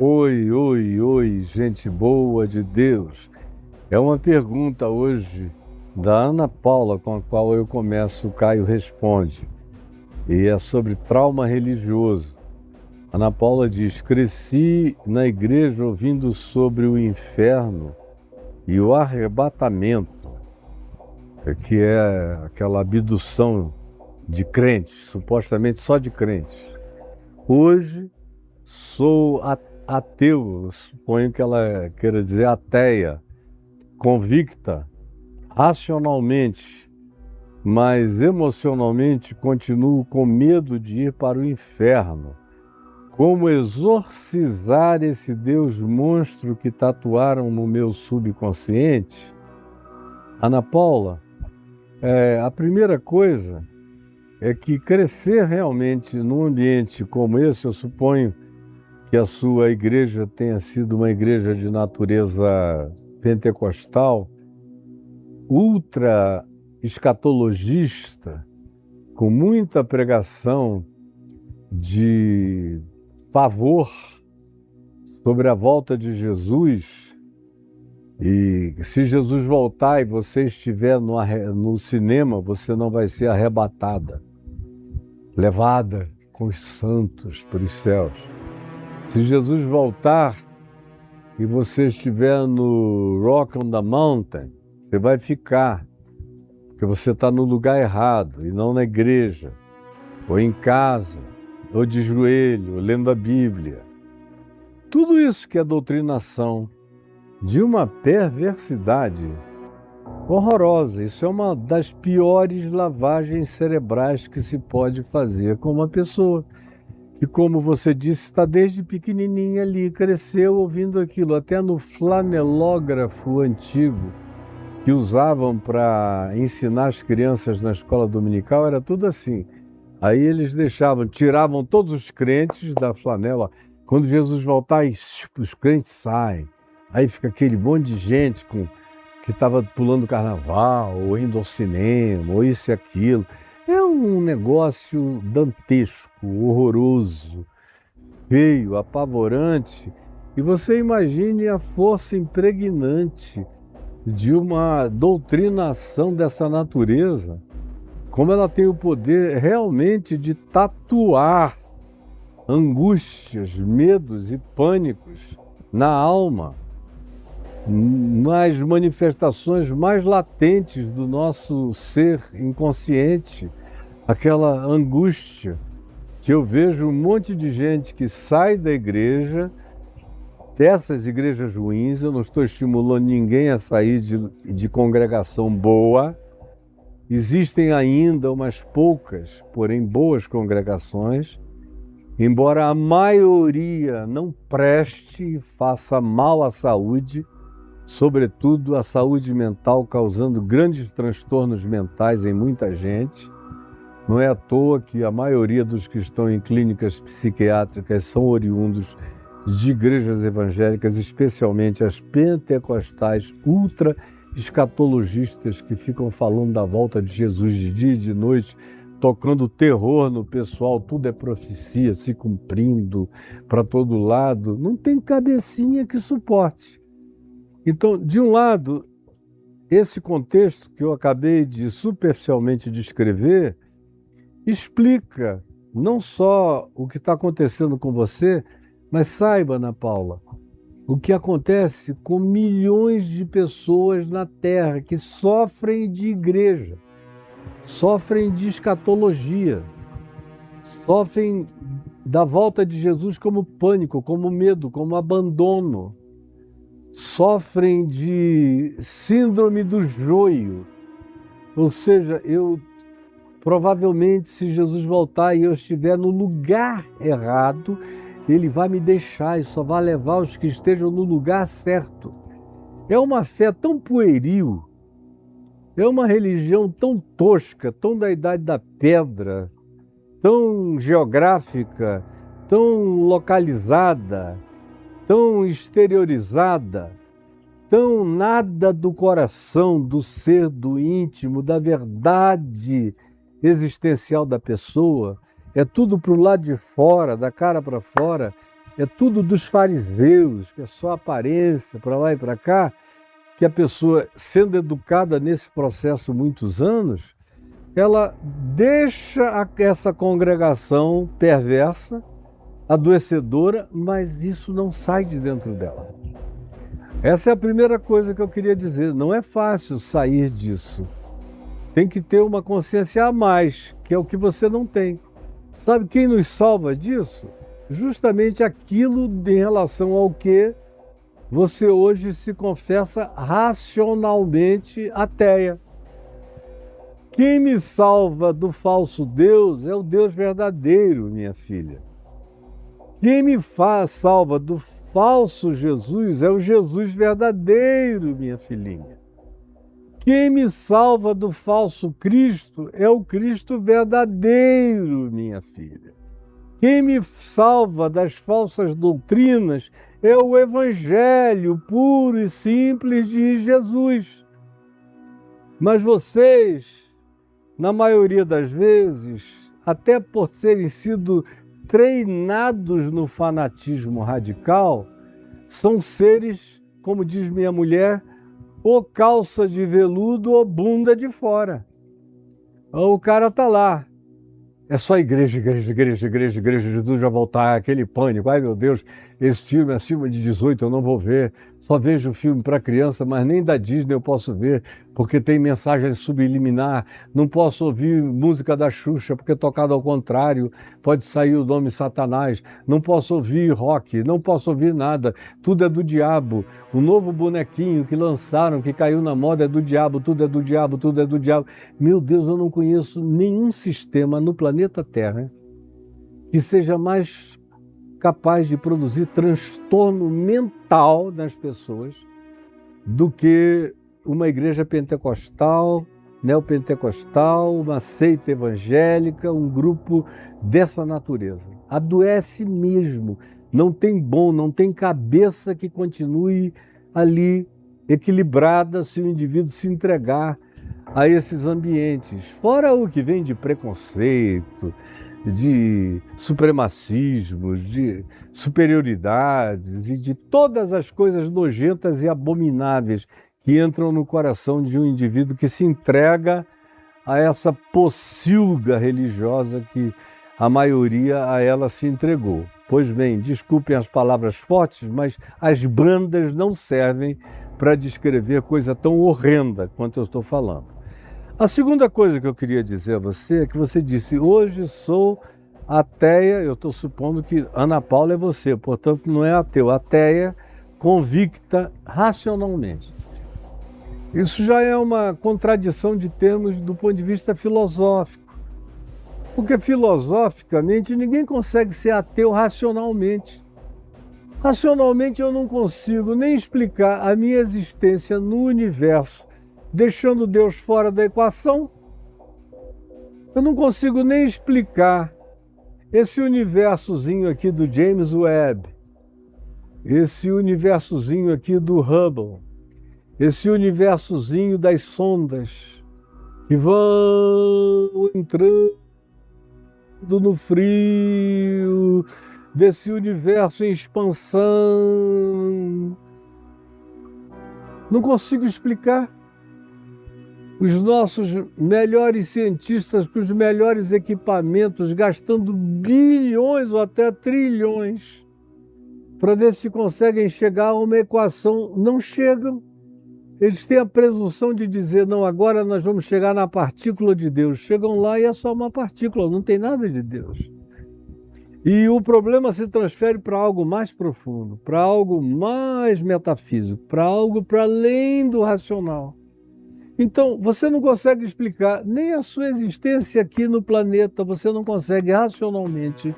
Oi, oi, oi, gente boa de Deus. É uma pergunta hoje da Ana Paula com a qual eu começo o Caio Responde. E é sobre trauma religioso. Ana Paula diz: cresci na igreja ouvindo sobre o inferno e o arrebatamento, que é aquela abdução de crentes, supostamente só de crentes. Hoje sou ateu, suponho que ela queira dizer ateia, convicta, racionalmente, mas emocionalmente continuo com medo de ir para o inferno. Como exorcizar esse Deus monstro que tatuaram no meu subconsciente? Ana Paula, a primeira coisa é que crescer realmente num ambiente como esse, eu suponho que a sua igreja tenha sido uma igreja de natureza pentecostal, ultra escatologista, com muita pregação de pavor sobre a volta de Jesus. E se Jesus voltar e você estiver no cinema, você não vai ser arrebatada, levada com os santos para os céus. Se Jesus voltar e você estiver no Rock on the Mountain, você vai ficar, porque você está no lugar errado e não na igreja, ou em casa, ou de joelho, ou lendo a Bíblia. Tudo isso que é doutrinação de uma perversidade horrorosa. Isso é uma das piores lavagens cerebrais que se pode fazer com uma pessoa. E como você disse, está desde pequenininha ali, cresceu ouvindo aquilo, até no flanelógrafo antigo que usavam para ensinar as crianças na escola dominical, era tudo assim. Aí eles tiravam todos os crentes da flanela. Quando Jesus voltar, os crentes saem. Aí fica aquele monte de gente que estava pulando carnaval, ou indo ao cinema, ou isso e aquilo. É um negócio dantesco, horroroso, feio, apavorante. E você imagine a força impregnante de uma doutrinação dessa natureza, como ela tem o poder realmente de tatuar angústias, medos e pânicos na alma, nas manifestações mais latentes do nosso ser inconsciente. Aquela angústia que eu vejo um monte de gente que sai da igreja, dessas igrejas ruins. Eu não estou estimulando ninguém a sair de congregação boa. Existem ainda umas poucas, porém boas congregações, embora a maioria não preste e faça mal à saúde, sobretudo à saúde mental, causando grandes transtornos mentais em muita gente. Não é à toa que a maioria dos que estão em clínicas psiquiátricas são oriundos de igrejas evangélicas, especialmente as pentecostais ultra escatologistas que ficam falando da volta de Jesus de dia e de noite, tocando terror no pessoal, tudo é profecia se cumprindo para todo lado. Não tem cabecinha que suporte. Então, de um lado, esse contexto que eu acabei de superficialmente descrever explica não só o que está acontecendo com você, mas saiba, Ana Paula, o que acontece com milhões de pessoas na Terra que sofrem de igreja, sofrem de escatologia, sofrem da volta de Jesus como pânico, como medo, como abandono, sofrem de síndrome do joio. Ou seja, provavelmente, se Jesus voltar e eu estiver no lugar errado, ele vai me deixar e só vai levar os que estejam no lugar certo. É uma fé tão pueril, é uma religião tão tosca, tão da idade da pedra, tão geográfica, tão localizada, tão exteriorizada, tão nada do coração, do ser, do íntimo, da verdade existencial da pessoa. É tudo para o lado de fora, da cara para fora. é tudo dos fariseus, que é só aparência, para lá e para cá, que a pessoa, sendo educada nesse processo muitos anos, ela deixa essa congregação perversa, adoecedora, mas isso não sai de dentro dela. Essa é a primeira coisa que eu queria dizer. Não é fácil sair disso. Tem que ter uma consciência a mais, que é o que você não tem. Sabe quem nos salva disso? Justamente aquilo em relação ao que você hoje se confessa racionalmente ateia. Quem me salva do falso Deus é o Deus verdadeiro, minha filha. Quem me salva do falso Jesus é o Jesus verdadeiro, minha filhinha. Quem me salva do falso Cristo é o Cristo verdadeiro, minha filha. Quem me salva das falsas doutrinas é o Evangelho puro e simples de Jesus. Mas vocês, na maioria das vezes, até por terem sido treinados no fanatismo radical, são seres, como diz minha mulher, ou calça de veludo ou bunda de fora. O cara tá lá. É só igreja, igreja, igreja, igreja, igreja, Jesus vai voltar, aquele pânico. Ai, meu Deus, esse filme acima de 18 eu não vou ver. Só vejo filme para criança, mas nem da Disney eu posso ver, porque tem mensagem subliminar. Não posso ouvir música da Xuxa, porque tocado ao contrário, pode sair o nome Satanás. Não posso ouvir rock, não posso ouvir nada. Tudo é do diabo. O novo bonequinho que lançaram, que caiu na moda, é do diabo, tudo é do diabo, tudo é do diabo. Meu Deus, eu não conheço nenhum sistema no planeta Terra que seja mais capaz de produzir transtorno mental nas pessoas do que uma igreja pentecostal, neopentecostal, uma seita evangélica, um grupo dessa natureza. Adoece mesmo, não tem bom, não tem cabeça que continue ali equilibrada se o indivíduo se entregar a esses ambientes. Fora o que vem de preconceito, de supremacismos, de superioridades e de todas as coisas nojentas e abomináveis que entram no coração de um indivíduo que se entrega a essa pocilga religiosa que a maioria a ela se entregou. Pois bem, desculpem as palavras fortes, mas as brandas não servem para descrever coisa tão horrenda quanto eu estou falando. A segunda coisa que eu queria dizer a você é que você disse, hoje sou ateia, eu estou supondo que Ana Paula é você, portanto não é ateu, ateia convicta racionalmente. Isso já é uma contradição de termos do ponto de vista filosófico, porque filosoficamente ninguém consegue ser ateu racionalmente. Racionalmente eu não consigo nem explicar a minha existência no universo deixando Deus fora da equação. Eu não consigo nem explicar esse universozinho aqui do James Webb, esse universozinho aqui do Hubble, esse universozinho das sondas que vão entrando no frio desse universo em expansão. Não consigo explicar. Os nossos melhores cientistas com os melhores equipamentos, gastando bilhões ou até trilhões para ver se conseguem chegar a uma equação, não chegam. Eles têm a presunção de dizer, não, agora nós vamos chegar na partícula de Deus. Chegam lá e é só uma partícula, não tem nada de Deus. E o problema se transfere para algo mais profundo, para algo mais metafísico, para algo para além do racional. Então, você não consegue explicar nem a sua existência aqui no planeta, você não consegue racionalmente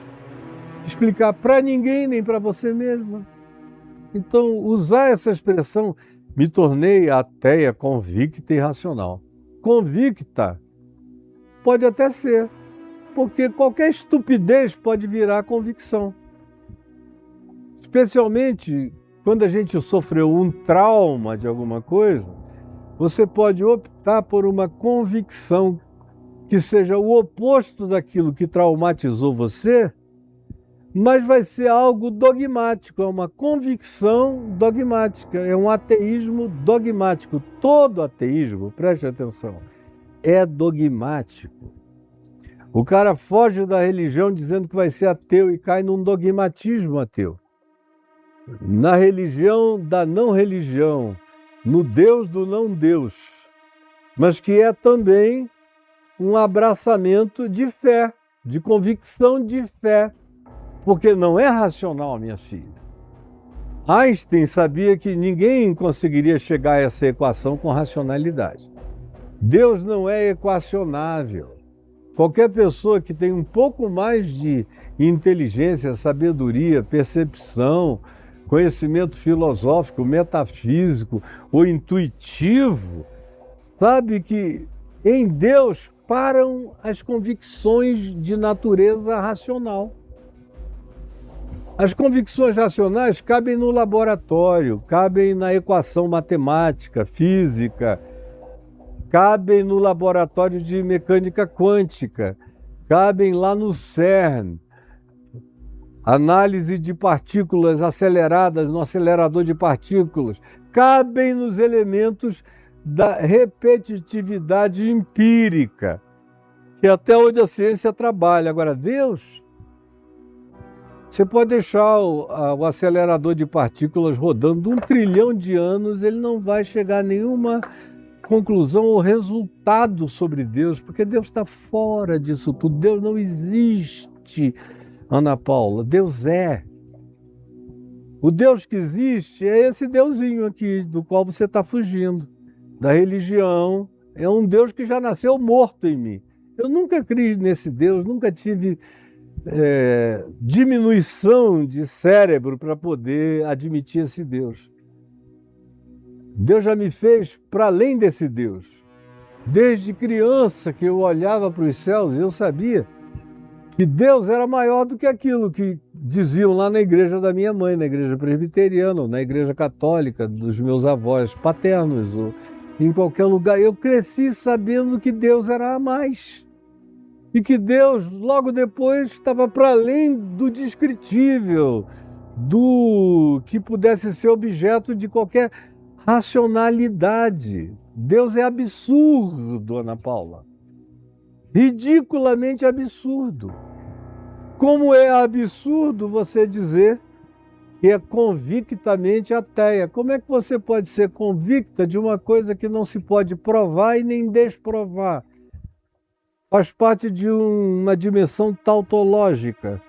explicar para ninguém, nem para você mesmo. Então, usar essa expressão, me tornei ateia, convicta e racional. Convicta pode até ser, porque qualquer estupidez pode virar convicção. Especialmente quando a gente sofreu um trauma de alguma coisa, você pode optar por uma convicção que seja o oposto daquilo que traumatizou você, mas vai ser algo dogmático, é uma convicção dogmática, é um ateísmo dogmático. Todo ateísmo, preste atenção, é dogmático. O cara foge da religião dizendo que vai ser ateu e cai num dogmatismo ateu. Na religião da não religião, no Deus do não Deus, mas que é também um abraçamento de fé, de convicção de fé, porque não é racional, minha filha. Einstein sabia que ninguém conseguiria chegar a essa equação com racionalidade. Deus não é equacionável. Qualquer pessoa que tem um pouco mais de inteligência, sabedoria, percepção, conhecimento filosófico, metafísico ou intuitivo, sabe que em Deus param as convicções de natureza racional. As convicções racionais cabem no laboratório, cabem na equação matemática, física, cabem no laboratório de mecânica quântica, cabem lá no CERN, análise de partículas aceleradas no acelerador de partículas, cabem nos elementos da repetitividade empírica, que é até onde a ciência trabalha. Agora, Deus, você pode deixar o acelerador de partículas rodando 1 trilhão de anos, ele não vai chegar a nenhuma conclusão ou resultado sobre Deus, porque Deus está fora disso tudo. Deus não existe, Ana Paula. Deus é. O Deus que existe é esse Deusinho aqui, do qual você está fugindo, da religião. É um Deus que já nasceu morto em mim. Eu nunca criei nesse Deus, nunca tive diminuição de cérebro para poder admitir esse Deus. Deus já me fez para além desse Deus. Desde criança que eu olhava para os céus, eu sabia que Deus era maior do que aquilo que diziam lá na igreja da minha mãe, na igreja presbiteriana, ou na igreja católica dos meus avós paternos, ou em qualquer lugar. Eu cresci sabendo que Deus era a mais. E que Deus, logo depois, estava para além do descritível, do que pudesse ser objeto de qualquer racionalidade. Deus é absurdo, Ana Paula. Ridiculamente absurdo. Como é absurdo você dizer que é convictamente ateia? Como é que você pode ser convicta de uma coisa que não se pode provar e nem desprovar? Faz parte de uma dimensão tautológica,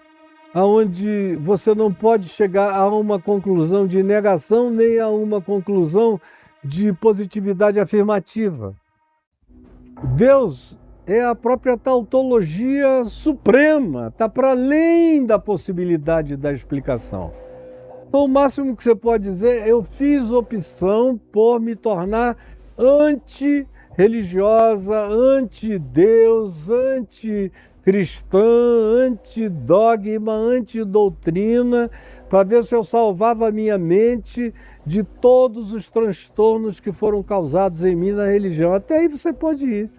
onde você não pode chegar a uma conclusão de negação nem a uma conclusão de positividade afirmativa. Deus é a própria tautologia suprema, está para além da possibilidade da explicação. Então, o máximo que você pode dizer, eu fiz opção por me tornar anti-religiosa, anti-Deus, anti-cristã, anti-dogma, anti-doutrina, para ver se eu salvava a minha mente de todos os transtornos que foram causados em mim na religião. Até aí você pode ir.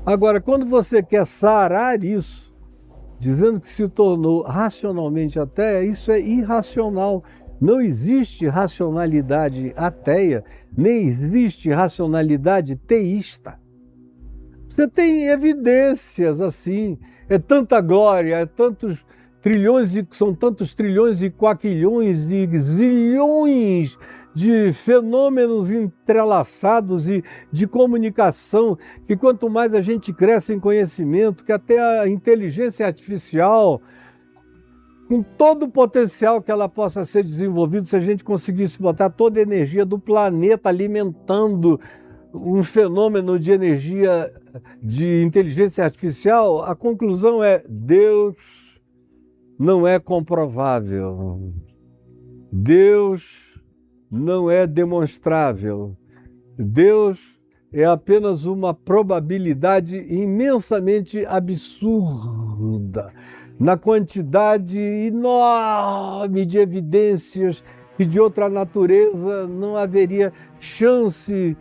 Agora, quando você quer sarar isso, dizendo que se tornou racionalmente ateia, isso é irracional. Não existe racionalidade ateia, nem existe racionalidade teísta. Você tem evidências assim, é tanta glória, é tantos trilhões, são tantos trilhões e quaquilhões e zilhões de fenômenos entrelaçados e de comunicação, que quanto mais a gente cresce em conhecimento, que até a inteligência artificial, com todo o potencial que ela possa ser desenvolvida, se a gente conseguisse botar toda a energia do planeta alimentando um fenômeno de energia de inteligência artificial, a conclusão é: Deus não é comprovável. Deus não é demonstrável. Deus é apenas uma probabilidade imensamente absurda, na quantidade enorme de evidências que de outra natureza não haveria chance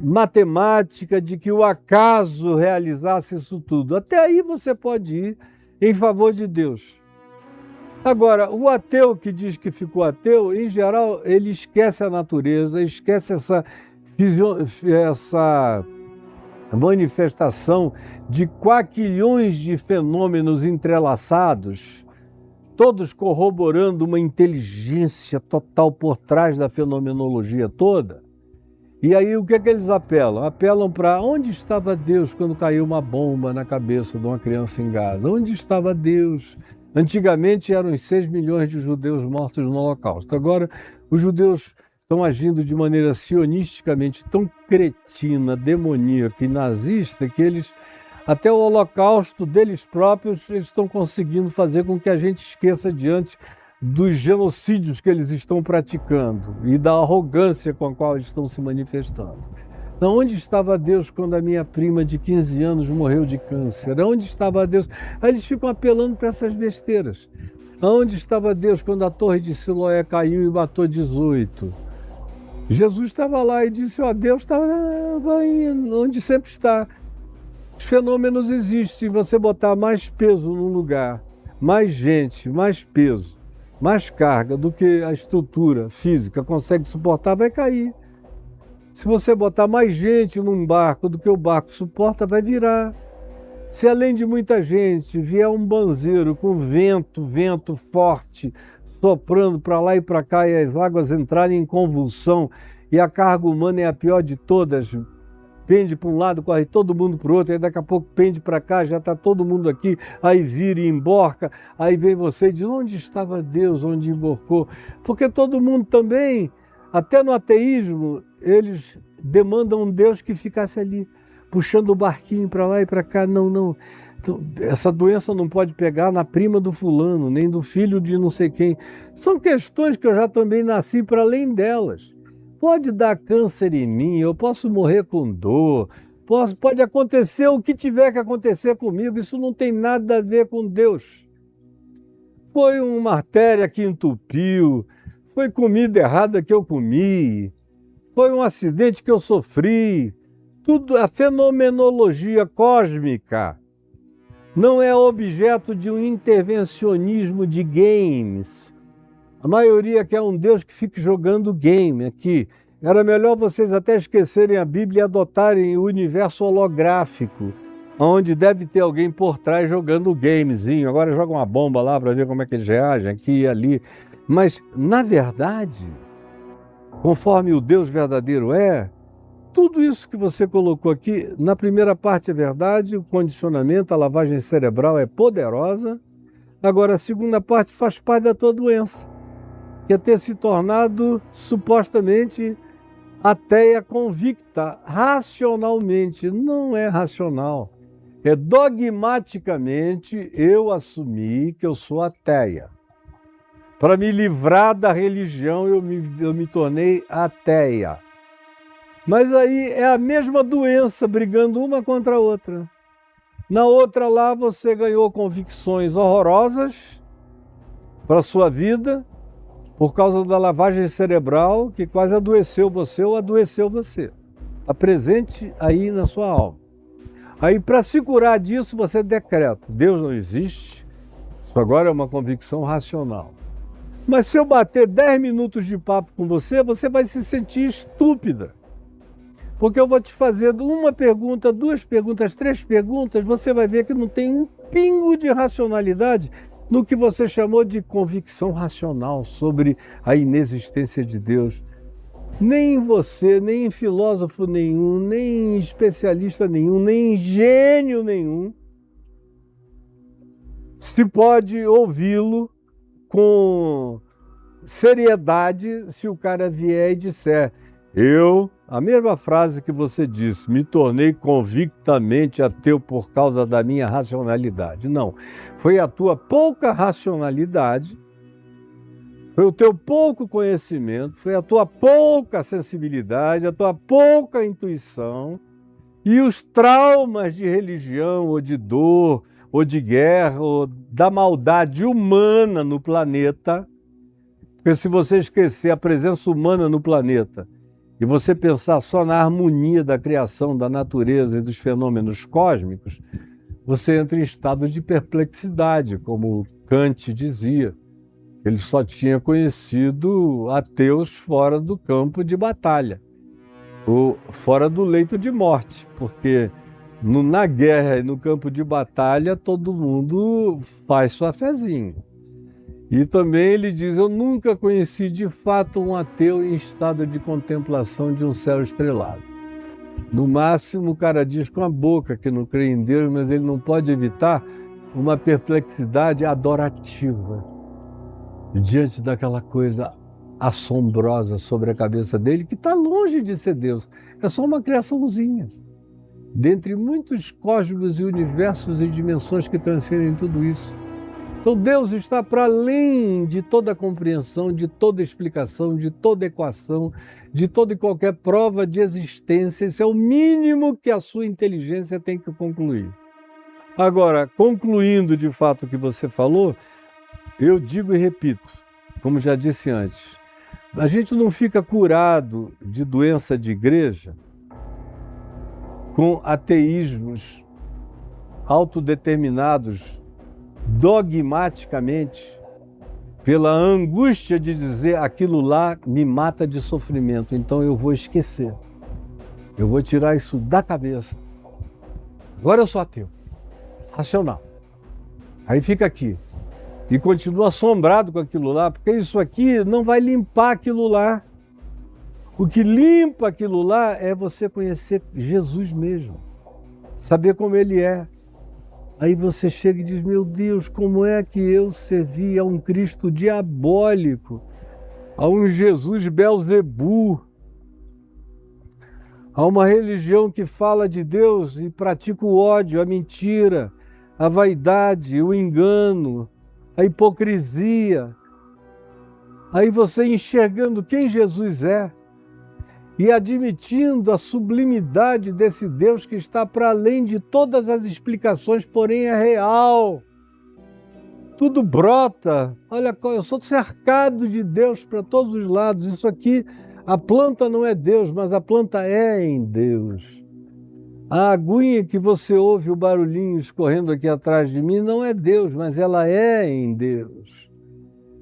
matemática de que o acaso realizasse isso tudo. Até aí você pode ir em favor de Deus. Agora, o ateu que diz que ficou ateu, em geral, ele esquece a natureza, esquece essa manifestação de quaquilhões de fenômenos entrelaçados, todos corroborando uma inteligência total por trás da fenomenologia toda. E aí o que é que eles apelam? Apelam para onde estava Deus quando caiu uma bomba na cabeça de uma criança em Gaza? Onde estava Deus? Antigamente eram os 6 milhões de judeus mortos no Holocausto. Agora os judeus estão agindo de maneira sionisticamente tão cretina, demoníaca e nazista que eles, até o Holocausto deles próprios, eles estão conseguindo fazer com que a gente esqueça diante dos genocídios que eles estão praticando e da arrogância com a qual eles estão se manifestando. Então, onde estava Deus quando a minha prima de 15 anos morreu de câncer? Onde estava Deus? Aí eles ficam apelando para essas besteiras. Onde estava Deus quando a torre de Siloé caiu e matou 18? Jesus estava lá e disse, Deus estava onde sempre está. Os fenômenos existem. Se você botar mais peso num lugar, mais gente, mais peso, mais carga do que a estrutura física consegue suportar, vai cair. Se você botar mais gente num barco do que o barco suporta, vai virar. Se além de muita gente vier um banzeiro com vento forte, soprando para lá e para cá e as águas entrarem em convulsão e a carga humana é a pior de todas, pende para um lado, corre todo mundo para o outro, aí daqui a pouco pende para cá, já está todo mundo aqui, aí vira e emborca, aí vem você e diz, onde estava Deus, onde emborcou? Porque todo mundo também, até no ateísmo, eles demandam um Deus que ficasse ali, puxando o barquinho para lá e para cá. Não. Essa doença não pode pegar na prima do fulano, nem do filho de não sei quem. São questões que eu já também nasci para além delas. Pode dar câncer em mim, eu posso morrer com dor, pode acontecer o que tiver que acontecer comigo, isso não tem nada a ver com Deus. Foi uma artéria que entupiu, foi comida errada que eu comi, foi um acidente que eu sofri. Tudo, a fenomenologia cósmica não é objeto de um intervencionismo de games. A maioria quer um Deus que fique jogando game aqui. Era melhor vocês até esquecerem a Bíblia e adotarem o universo holográfico, onde deve ter alguém por trás jogando gamezinho. Agora joga uma bomba lá para ver como é que eles reagem, aqui e ali. Mas, na verdade, conforme o Deus verdadeiro é, tudo isso que você colocou aqui, na primeira parte é verdade, o condicionamento, a lavagem cerebral é poderosa. Agora, a segunda parte faz parte da tua doença, que é ter se tornado, supostamente, ateia convicta, racionalmente. Não é racional. É dogmaticamente eu assumi que eu sou ateia. Para me livrar da religião, eu me tornei ateia. Mas aí é a mesma doença, brigando uma contra a outra. Na outra lá, você ganhou convicções horrorosas para a sua vida, por causa da lavagem cerebral, que quase adoeceu você ou adoeceu você. Está presente aí na sua alma. Aí, para se curar disso, você decreta, Deus não existe, isso agora é uma convicção racional. Mas se eu bater 10 minutos de papo com você, você vai se sentir estúpida. Porque eu vou te fazer uma pergunta, 2 perguntas, 3 perguntas, você vai ver que não tem um pingo de racionalidade no que você chamou de convicção racional sobre a inexistência de Deus. Nem você, nem filósofo nenhum, nem especialista nenhum, nem gênio nenhum se pode ouvi-lo com seriedade se o cara vier e disser a mesma frase que você disse, me tornei convictamente ateu por causa da minha racionalidade. Não, foi a tua pouca racionalidade, foi o teu pouco conhecimento, foi a tua pouca sensibilidade, a tua pouca intuição e os traumas de religião ou de dor ou de guerra ou da maldade humana no planeta. Porque se você esquecer a presença humana no planeta e você pensar só na harmonia da criação, da natureza e dos fenômenos cósmicos, você entra em estado de perplexidade, como Kant dizia. Ele só tinha conhecido ateus fora do campo de batalha, ou fora do leito de morte, porque na guerra e no campo de batalha todo mundo faz sua fezinha. E também ele diz: eu nunca conheci de fato um ateu em estado de contemplação de um céu estrelado. No máximo o cara diz com a boca que não crê em Deus, mas ele não pode evitar uma perplexidade adorativa diante daquela coisa assombrosa sobre a cabeça dele, que está longe de ser Deus. É só uma criaçãozinha, dentre muitos cosmos e universos e dimensões que transcendem tudo isso. Então Deus está para além de toda compreensão, de toda explicação, de toda equação, de toda e qualquer prova de existência. Isso é o mínimo que a sua inteligência tem que concluir. Agora, concluindo de fato o que você falou, eu digo e repito, como já disse antes, a gente não fica curado de doença de igreja com ateísmos autodeterminados dogmaticamente pela angústia de dizer aquilo lá me mata de sofrimento, então eu vou esquecer. Eu vou tirar isso da cabeça. Agora eu sou ateu, racional. Aí fica aqui. E continua assombrado com aquilo lá, porque isso aqui não vai limpar aquilo lá. O que limpa aquilo lá é você conhecer Jesus mesmo, saber como ele é. Aí você chega e diz: meu Deus, como é que eu servi a um Cristo diabólico, a um Jesus Belzebu, a uma religião que fala de Deus e pratica o ódio, a mentira, a vaidade, o engano, a hipocrisia. Aí você enxergando quem Jesus é e admitindo a sublimidade desse Deus que está para além de todas as explicações, porém é real. Tudo brota. Olha, eu sou cercado de Deus para todos os lados. Isso aqui, a planta não é Deus, mas a planta é em Deus. A aguinha que você ouve o barulhinho escorrendo aqui atrás de mim não é Deus, mas ela é em Deus.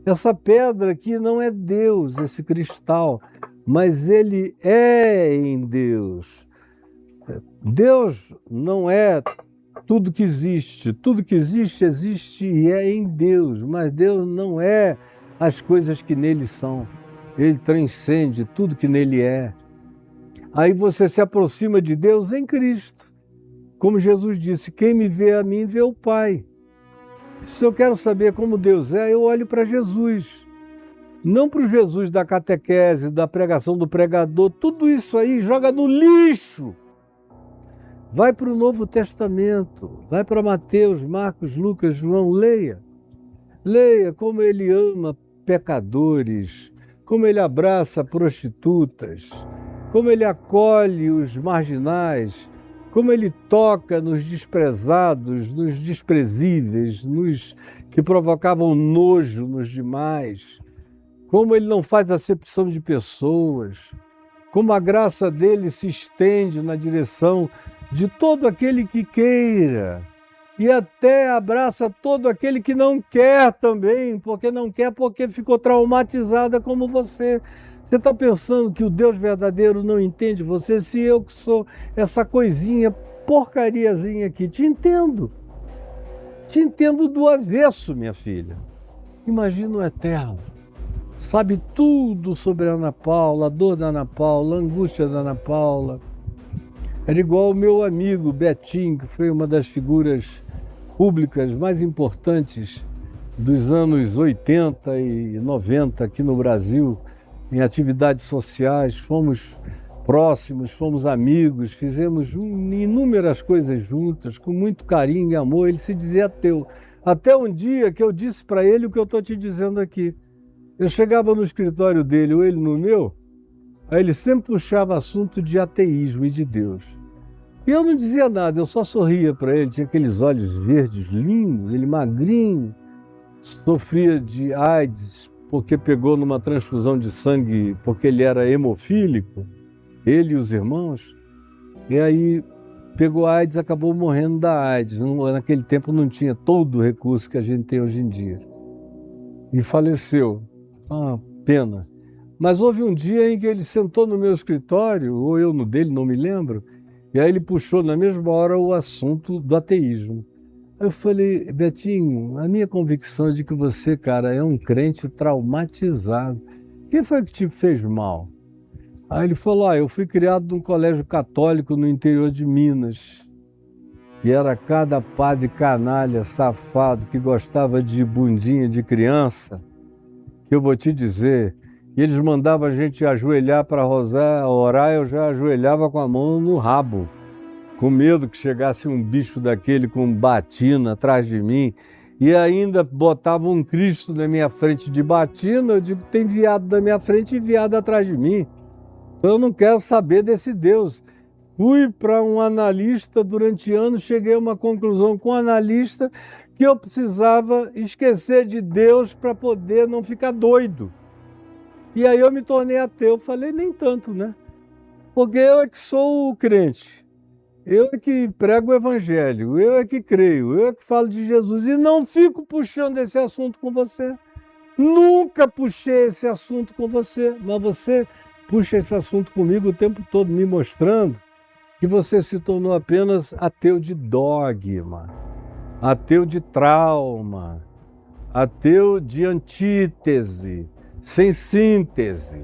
Essa pedra aqui não é Deus, esse cristal, mas ele é em Deus. Deus não é tudo que existe. Tudo que existe, existe e é em Deus, mas Deus não é as coisas que nele são. Ele transcende tudo que nele é. Aí você se aproxima de Deus em Cristo. Como Jesus disse: quem me vê a mim, vê o Pai. Se eu quero saber como Deus é, eu olho para Jesus. Não para o Jesus da catequese, da pregação do pregador. Tudo isso aí joga no lixo. Vai para o Novo Testamento. Vai para Mateus, Marcos, Lucas, João. Leia. Leia como ele ama pecadores, como ele abraça prostitutas, como ele acolhe os marginais, como ele toca nos desprezados, nos desprezíveis, nos que provocavam nojo nos demais, como ele não faz acepção de pessoas, como a graça dele se estende na direção de todo aquele que queira e até abraça todo aquele que não quer também, porque ficou traumatizada como você. Você está pensando que o Deus verdadeiro não entende você? Se eu que sou essa coisinha, porcariazinha aqui, te entendo. Te entendo do avesso, minha filha. Imagina o Eterno. Sabe tudo sobre a Ana Paula, a dor da Ana Paula, a angústia da Ana Paula. Era igual o meu amigo Betinho, que foi uma das figuras públicas mais importantes dos anos 80 e 90 aqui no Brasil, em atividades sociais. Fomos próximos, fomos amigos, fizemos inúmeras coisas juntas, com muito carinho e amor. Ele se dizia ateu. Até um dia que eu disse para ele o que eu estou te dizendo aqui. Eu chegava no escritório dele, ou ele no meu, aí ele sempre puxava assunto de ateísmo e de Deus. E eu não dizia nada, eu só sorria para ele, tinha aqueles olhos verdes lindos, ele magrinho, sofria de AIDS, porque pegou numa transfusão de sangue, porque ele era hemofílico, ele e os irmãos, e aí pegou AIDS, acabou morrendo da AIDS. Naquele tempo não tinha todo o recurso que a gente tem hoje em dia. e faleceu. Ah, pena. Mas houve um dia em que ele sentou no meu escritório, ou eu no dele, não me lembro, e aí ele puxou na mesma hora o assunto do ateísmo. Aí eu falei, Betinho, a minha convicção é de que você, cara, é um crente traumatizado. Quem foi que te fez mal? Aí ele falou, eu fui criado num colégio católico no interior de Minas. E era cada padre canalha, safado, que gostava de bundinha de criança, que eu vou te dizer, e eles mandavam a gente ajoelhar para orar, eu já ajoelhava com a mão no rabo, com medo que chegasse um bicho daquele com batina atrás de mim, e ainda botava um Cristo na minha frente de batina, eu digo, tem viado na minha frente e viado atrás de mim. Então eu não quero saber desse Deus. Fui para um analista durante anos, cheguei a uma conclusão com o analista que eu precisava esquecer de Deus para poder não ficar doido. E aí eu me tornei ateu. Falei, nem tanto, né? Porque eu é que sou o crente, eu é que prego o evangelho, eu é que creio, eu é que falo de Jesus e não fico puxando esse assunto com você. Nunca puxei esse assunto com você, mas você puxa esse assunto comigo o tempo todo, me mostrando que você se tornou apenas ateu de dogma, ateu de trauma, ateu de antítese, sem síntese.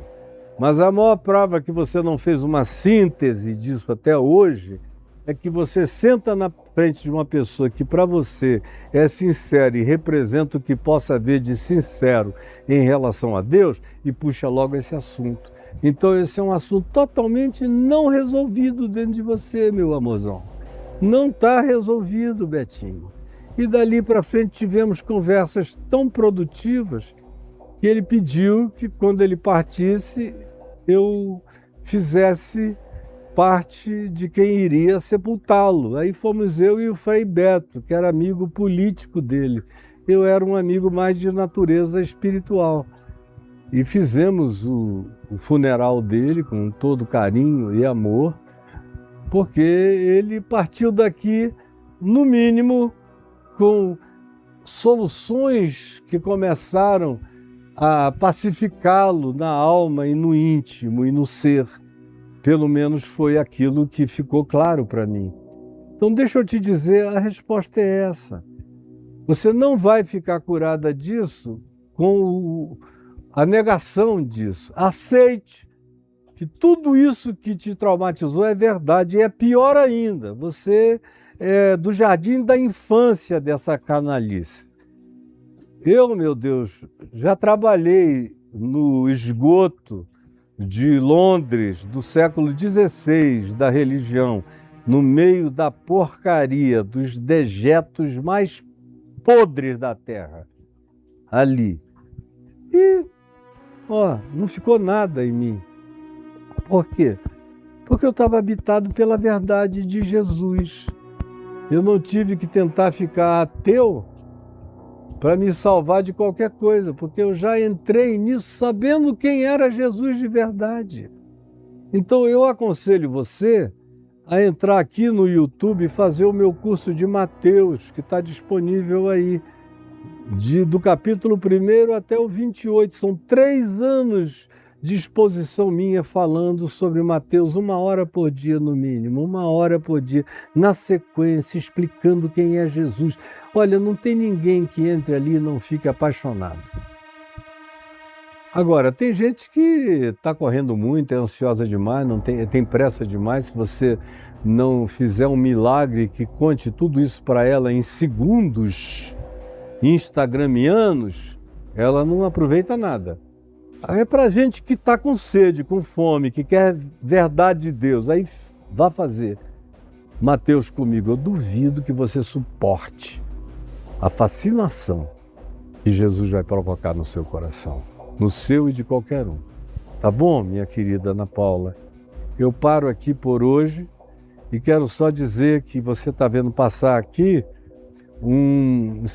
Mas a maior prova que você não fez uma síntese disso até hoje é que você senta na frente de uma pessoa que para você é sincera e representa o que possa haver de sincero em relação a Deus e puxa logo esse assunto. Então esse é um assunto totalmente não resolvido dentro de você, meu amorzão. Não está resolvido, Betinho. E dali para frente tivemos conversas tão produtivas que ele pediu que quando ele partisse eu fizesse parte de quem iria sepultá-lo. Aí fomos eu e o Frei Beto, que era amigo político dele. Eu era um amigo mais de natureza espiritual. E fizemos o funeral dele com todo carinho e amor, porque ele partiu daqui, no mínimo, com soluções que começaram a pacificá-lo na alma e no íntimo e no ser. Pelo menos foi aquilo que ficou claro para mim. Então deixa eu te dizer, a resposta é essa. Você não vai ficar curada disso com a negação disso. Aceite que tudo isso que te traumatizou é verdade e é pior ainda. Você é do jardim da infância dessa canalice. Eu, meu Deus, já trabalhei no esgoto de Londres do século XVI, da religião, no meio da porcaria, dos dejetos mais podres da terra, ali. E, não ficou nada em mim. Por quê? Porque eu estava habitado pela verdade de Jesus. Eu não tive que tentar ficar ateu para me salvar de qualquer coisa, porque eu já entrei nisso sabendo quem era Jesus de verdade. Então eu aconselho você a entrar aqui no YouTube e fazer o meu curso de Mateus, que está disponível aí, do capítulo 1 até o 28. São 3 anos de exposição minha falando sobre Mateus, 1 hora por dia no mínimo, 1 hora por dia, na sequência, explicando quem é Jesus. Olha, não tem ninguém que entre ali e não fique apaixonado. Agora, tem gente que está correndo muito, é ansiosa demais, tem pressa demais. Se você não fizer um milagre que conte tudo isso para ela em segundos instagramianos, ela não aproveita nada. É para gente que está com sede, com fome, que quer verdade de Deus, aí vá fazer Mateus comigo. Eu duvido que você suporte a fascinação que Jesus vai provocar no seu coração, no seu e de qualquer um. Tá bom, minha querida Ana Paula? Eu paro aqui por hoje e quero só dizer que você está vendo passar aqui um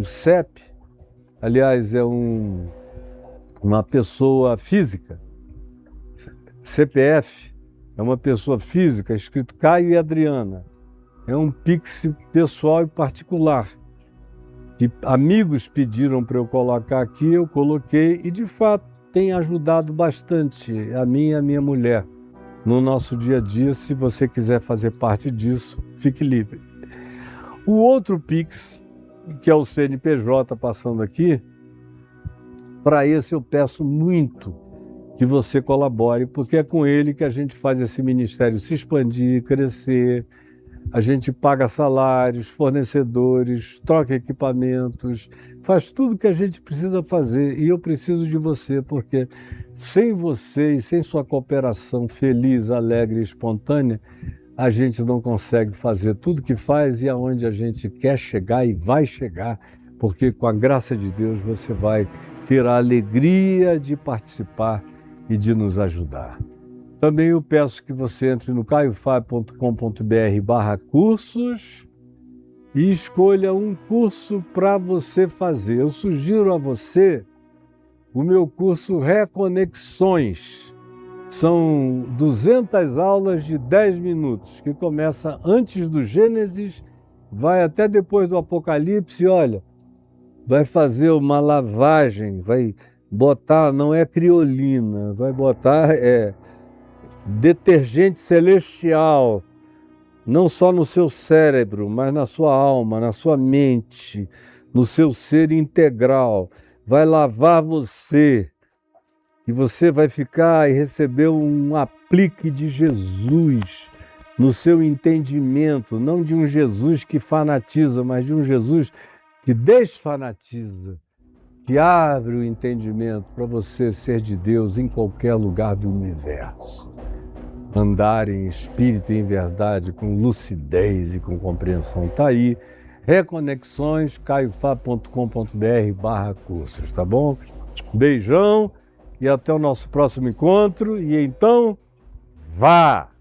CEP, aliás, é uma pessoa física, CPF, é uma pessoa física, escrito Caio e Adriana. É um Pix pessoal e particular, que amigos pediram para eu colocar aqui, eu coloquei e de fato tem ajudado bastante a mim e a minha mulher no nosso dia a dia. Se você quiser fazer parte disso, fique livre. O outro Pix, que é o CNPJ passando aqui, para esse eu peço muito que você colabore, porque é com ele que a gente faz esse ministério se expandir, crescer. A gente paga salários, fornecedores, troca equipamentos, faz tudo que a gente precisa fazer. E eu preciso de você, porque sem você e sem sua cooperação feliz, alegre e espontânea, a gente não consegue fazer tudo que faz e aonde a gente quer chegar e vai chegar, porque com a graça de Deus você vai ter a alegria de participar e de nos ajudar. Também eu peço que você entre no caiofab.com.br/cursos e escolha um curso para você fazer. Eu sugiro a você o meu curso Reconexões. São 200 aulas de 10 minutos, que começa antes do Gênesis, vai até depois do Apocalipse. Olha, vai fazer uma lavagem, vai botar, não é criolina, vai botar detergente celestial, não só no seu cérebro, mas na sua alma, na sua mente, no seu ser integral. Vai lavar você e você vai ficar e receber um aplique de Jesus no seu entendimento, não de um Jesus que fanatiza, mas de um Jesus que desfanatiza, que abre o entendimento para você ser de Deus em qualquer lugar do universo. Andar em espírito e em verdade, com lucidez e com compreensão. Está aí, Reconexões, caiofab.com.br/cursos, tá bom? Beijão e até o nosso próximo encontro. E então, vá!